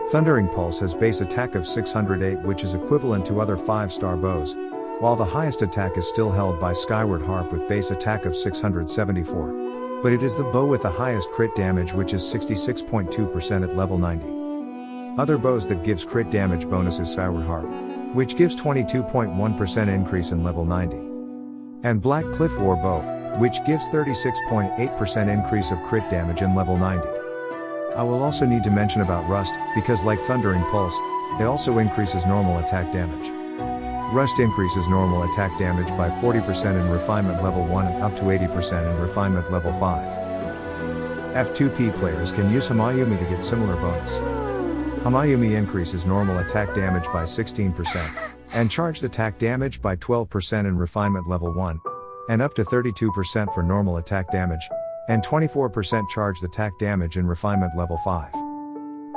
Thundering Pulse has base attack of 608, which is equivalent to other 5-star bows, while the highest attack is still held by Skyward Harp with base attack of 674. But it is the bow with the highest crit damage, which is 66.2% at level 90. Other bows that gives crit damage bonus is Skyward Harp, which gives 22.1% increase in level 90. And Black Cliff War Bow, which gives 36.8% increase of crit damage in level 90. I will also need to mention about Rust, because like Thundering Pulse, it also increases normal attack damage. Rust increases normal attack damage by 40% in Refinement level 1 and up to 80% in Refinement level 5. F2P players can use Yoimiya to get similar bonus. Yoimiya increases normal attack damage by 16%, and charged attack damage by 12% in Refinement level 1, and up to 32% for normal attack damage, and 24% charged attack damage in Refinement level 5.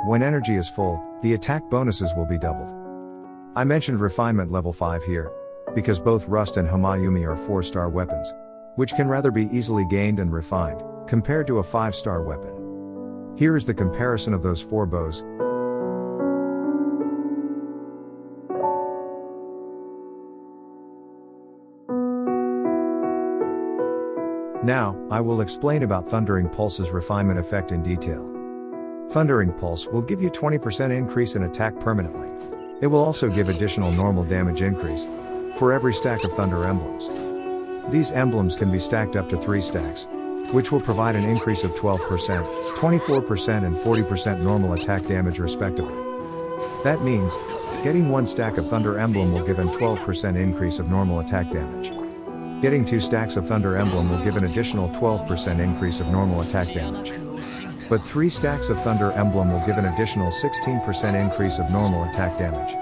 When energy is full, the attack bonuses will be doubled. I mentioned Refinement level 5 here, because both Rust and Yoimiya are 4-star weapons, which can rather be easily gained and refined, compared to a 5-star weapon. Here is the comparison of those 4 bows. Now, I will explain about Thundering Pulse's refinement effect in detail. Thundering Pulse will give you 20% increase in attack permanently. It will also give additional normal damage increase for every stack of Thunder Emblems. These emblems can be stacked up to 3 stacks, which will provide an increase of 12%, 24% and 40% normal attack damage respectively. That means, getting 1 stack of Thunder Emblem will give an 12% increase of normal attack damage. Getting 2 stacks of Thunder Emblem will give an additional 12% increase of normal attack damage. But 3 stacks of Thunder Emblem will give an additional 16% increase of normal attack damage.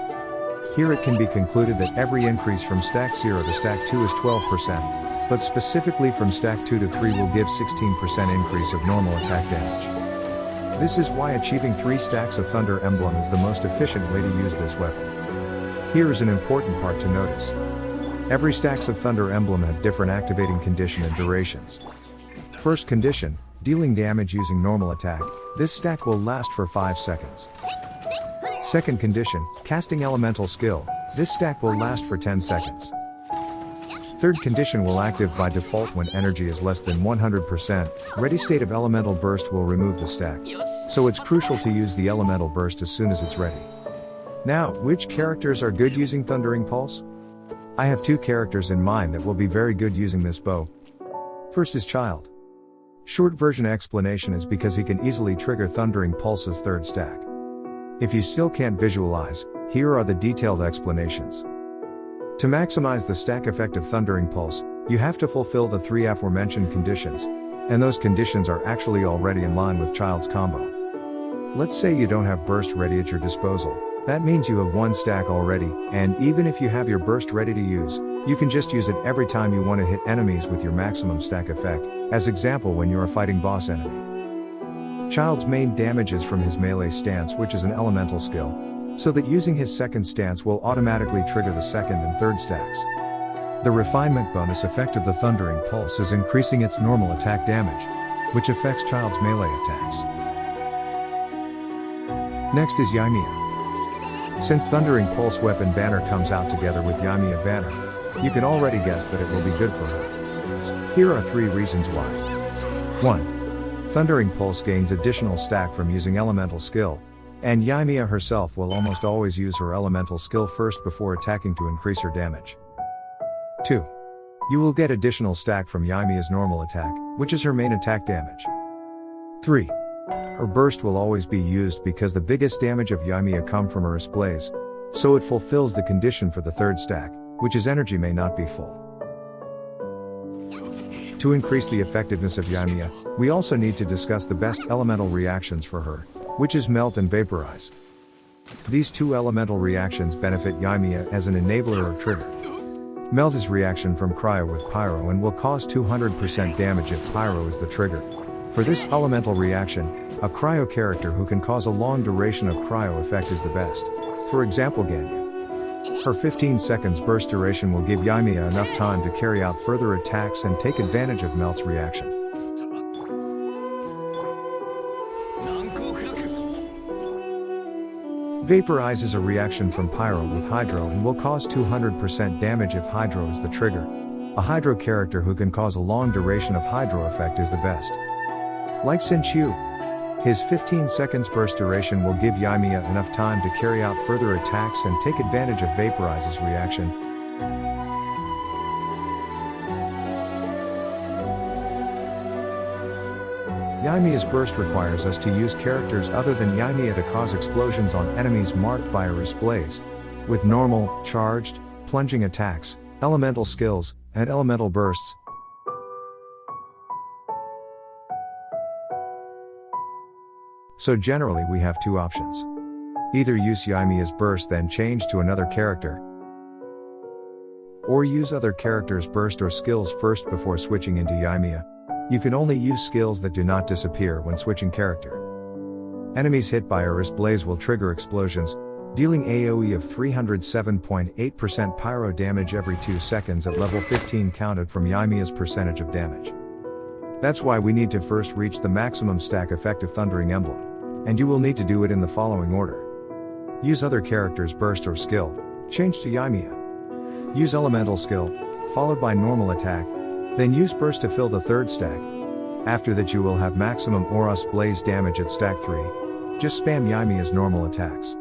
Here it can be concluded that every increase from stack 0 to stack 2 is 12%, but specifically from stack 2 to 3 will give 16% increase of normal attack damage. This is why achieving 3 stacks of Thunder Emblem is the most efficient way to use this weapon. Here is an important part to notice. Every stacks of Thunder Emblem have different activating condition and durations. First condition, dealing damage using normal attack. This stack will last for 5 seconds. Second condition, casting elemental skill. This stack will last for 10 seconds. Third condition will active by default when energy is less than 100%. Ready state of elemental burst will remove the stack. So it's crucial to use the elemental burst as soon as it's ready. Now, which characters are good using Thundering Pulse? I have 2 characters in mind that will be very good using this bow. First is Childe. Short version explanation is because he can easily trigger Thundering Pulse's 3rd stack. If you still can't visualize, here are the detailed explanations. To maximize the stack effect of Thundering Pulse, you have to fulfill the 3 aforementioned conditions, and those conditions are actually already in line with Childe's combo. Let's say you don't have burst ready at your disposal. That means you have 1 stack already, and even if you have your burst ready to use, you can just use it every time you want to hit enemies with your maximum stack effect, as example when you are fighting boss enemy. Childe's main damage is from his melee stance, which is an elemental skill, so that using his 2nd stance will automatically trigger the 2nd and 3rd stacks. The refinement bonus effect of the Thundering Pulse is increasing its normal attack damage, which affects Childe's melee attacks. Next is Yoimiya. Since Thundering Pulse weapon banner comes out together with Yoimiya banner, you can already guess that it will be good for her. Here are 3 reasons why. 1. Thundering Pulse gains additional stack from using elemental skill, and Yoimiya herself will almost always use her elemental skill first before attacking to increase her damage. 2. You will get additional stack from Yoimiya's normal attack, which is her main attack damage. 3. Her burst will always be used because the biggest damage of Yoimiya come from her displays, so it fulfills the condition for the 3rd stack, which is energy may not be full. To increase the effectiveness of Yoimiya, we also need to discuss the best elemental reactions for her, which is Melt and Vaporize. These 2 elemental reactions benefit Yoimiya as an enabler or trigger. Melt is reaction from Cryo with Pyro and will cause 200% damage if Pyro is the trigger. For this elemental reaction, a Cryo character who can cause a long duration of Cryo effect is the best. For example Genshin. Her 15 seconds burst duration will give Yoimiya enough time to carry out further attacks and take advantage of Melt's reaction. Vaporize is a reaction from Pyro with Hydro and will cause 200% damage if Hydro is the trigger. A Hydro character who can cause a long duration of Hydro effect is the best. Like Xinqiu, his 15 seconds burst duration will give Yoimiya enough time to carry out further attacks and take advantage of Vaporize's reaction. Yoimiya's burst requires us to use characters other than Yoimiya to cause explosions on enemies marked by a wrist blaze, with normal, charged, plunging attacks, elemental skills, and elemental bursts. So generally we have two options. Either use Yoimiya's burst then change to another character, or use other characters' burst or skills first before switching into Yoimiya. You can only use skills that do not disappear when switching character. Enemies hit by a wrist blaze will trigger explosions, dealing AoE of 307.8% pyro damage every 2 seconds at level 15 counted from Yoimiya's percentage of damage. That's why we need to first reach the maximum stack effective Thundering Emblem. And you will need to do it in the following order. Use other characters' burst or skill, change to Yoimiya. Use elemental skill, followed by normal attack, then use burst to fill the third stack. After that you will have maximum Aurus Blaze damage at stack 3. Just spam Yoimiya's normal attacks.